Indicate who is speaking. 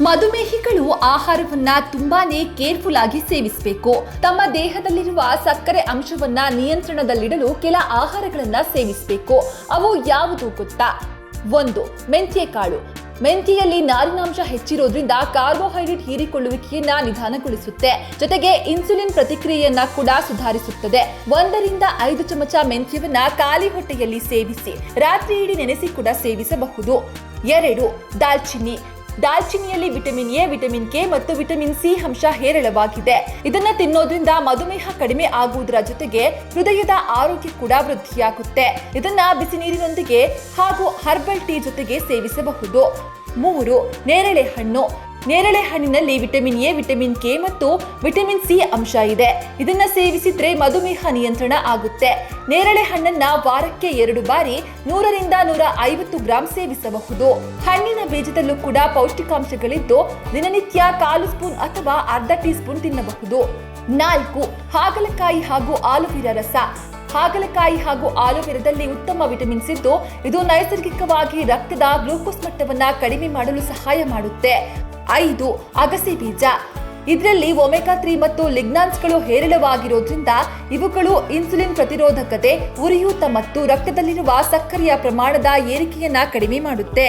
Speaker 1: ಮಧುಮೇಹಿಗಳು ಆಹಾರವನ್ನ ತುಂಬಾನೇ ಕೇರ್ಫುಲ್ ಆಗಿ ಸೇವಿಸಬೇಕು. ತಮ್ಮ ದೇಹದಲ್ಲಿರುವ ಸಕ್ಕರೆ ಅಂಶವನ್ನ ನಿಯಂತ್ರಣದಲ್ಲಿಡಲು ಕೆಲ ಆಹಾರಗಳನ್ನ ಸೇವಿಸಬೇಕು. ಅವು ಯಾವುದು ಗೊತ್ತಾ? 1. ಮೆಂತ್ಯಕಾಳು. ಮೆಂತ್ಯೆಯಲ್ಲಿ ನಾರಿನಾಂಶ ಹೆಚ್ಚಿರೋದ್ರಿಂದ ಕಾರ್ಬೋಹೈಡ್ರೇಟ್ ಹೀರಿಕೊಳ್ಳುವಿಕೆಯನ್ನ ನಿಧಾನಗೊಳಿಸುತ್ತೆ. ಜೊತೆಗೆ ಇನ್ಸುಲಿನ್ ಪ್ರತಿಕ್ರಿಯೆಯನ್ನ ಕೂಡ ಸುಧಾರಿಸುತ್ತದೆ. 1 ರಿಂದ 5 ಚಮಚ ಮೆಂತ್ಯವನ್ನ ಖಾಲಿ ಹೊಟ್ಟೆಯಲ್ಲಿ ಸೇವಿಸಿ. ರಾತ್ರಿ ಇಡೀ ನೆನೆಸಿ ಕೂಡ ಸೇವಿಸಬಹುದು. 2. ದಾಲ್ಚಿನ್ನಿ. ದಾಲ್ಚಿನ್ನಿಯಲ್ಲಿ ವಿಟಮಿನ್ ಎ, ವಿಟಮಿನ್ ಕೆ ಮತ್ತು ವಿಟಮಿನ್ ಸಿ ಅಂಶ ಹೇರಳವಾಗಿದೆ. ಇದನ್ನ ತಿನ್ನೋದ್ರಿಂದ ಮಧುಮೇಹ ಕಡಿಮೆ ಆಗುವುದರ ಜೊತೆಗೆ ಹೃದಯದ ಆರೋಗ್ಯ ಕೂಡ ವೃದ್ಧಿಯಾಗುತ್ತೆ. ಇದನ್ನ ಬಿಸಿ ನೀರಿನೊಂದಿಗೆ ಹಾಗೂ ಹರ್ಬಲ್ ಟೀ ಜೊತೆಗೆ ಸೇವಿಸಬಹುದು. 3. ನೇರಳೆ ಹಣ್ಣು. ನೇರಳೆ ಹಣ್ಣಿನಲ್ಲಿ ವಿಟಮಿನ್ ಎ, ವಿಟಮಿನ್ ಕೆ ಮತ್ತು ವಿಟಮಿನ್ ಸಿ ಅಂಶ ಇದೆ. ಇದನ್ನ ಸೇವಿಸಿದ್ರೆ ಮಧುಮೇಹ ನಿಯಂತ್ರಣ ಆಗುತ್ತೆ. ನೇರಳೆ ಹಣ್ಣನ್ನ ವಾರಕ್ಕೆ 2 ಬಾರಿ 100 ರಿಂದ 150 ಗ್ರಾಂ ಸೇವಿಸಬಹುದು. ಹಣ್ಣಿನ ಬೀಜದಲ್ಲೂ ಕೂಡ ಪೌಷ್ಟಿಕಾಂಶಗಳಿದ್ದು ದಿನನಿತ್ಯ 1/4 ಸ್ಪೂನ್ ಅಥವಾ ಅರ್ಧ ಟೀ ಸ್ಪೂನ್ ತಿನ್ನಬಹುದು. 4. ಹಾಗಲಕಾಯಿ ಹಾಗೂ ಆಲೂವೆರಾ ರಸ. ಹಾಗಲಕಾಯಿ ಹಾಗೂ ಆಲೂವೆರಾದಲ್ಲಿ ಉತ್ತಮ ವಿಟಮಿನ್ಸ್ ಇದ್ದು ಇದು ನೈಸರ್ಗಿಕವಾಗಿ ರಕ್ತದ ಗ್ಲೂಕೋಸ್ ಮಟ್ಟವನ್ನ ಕಡಿಮೆ ಮಾಡಲು ಸಹಾಯ ಮಾಡುತ್ತೆ. 5. ಅಗಸೆ ಬೀಜ. ಇದರಲ್ಲಿ ಒಮೆಗಾ 3 ಮತ್ತು ಲಿಗ್ನಾನ್ಸ್ಗಳು ಹೇರಳವಾಗಿರೋದ್ರಿಂದ ಇವುಗಳು ಇನ್ಸುಲಿನ್ ಪ್ರತಿರೋಧಕತೆ, ಉರಿಯೂತ ಮತ್ತು ರಕ್ತದಲ್ಲಿರುವ ಸಕ್ಕರೆಯ ಪ್ರಮಾಣದ ಏರಿಕೆಯನ್ನ ಕಡಿಮೆ ಮಾಡುತ್ತೆ.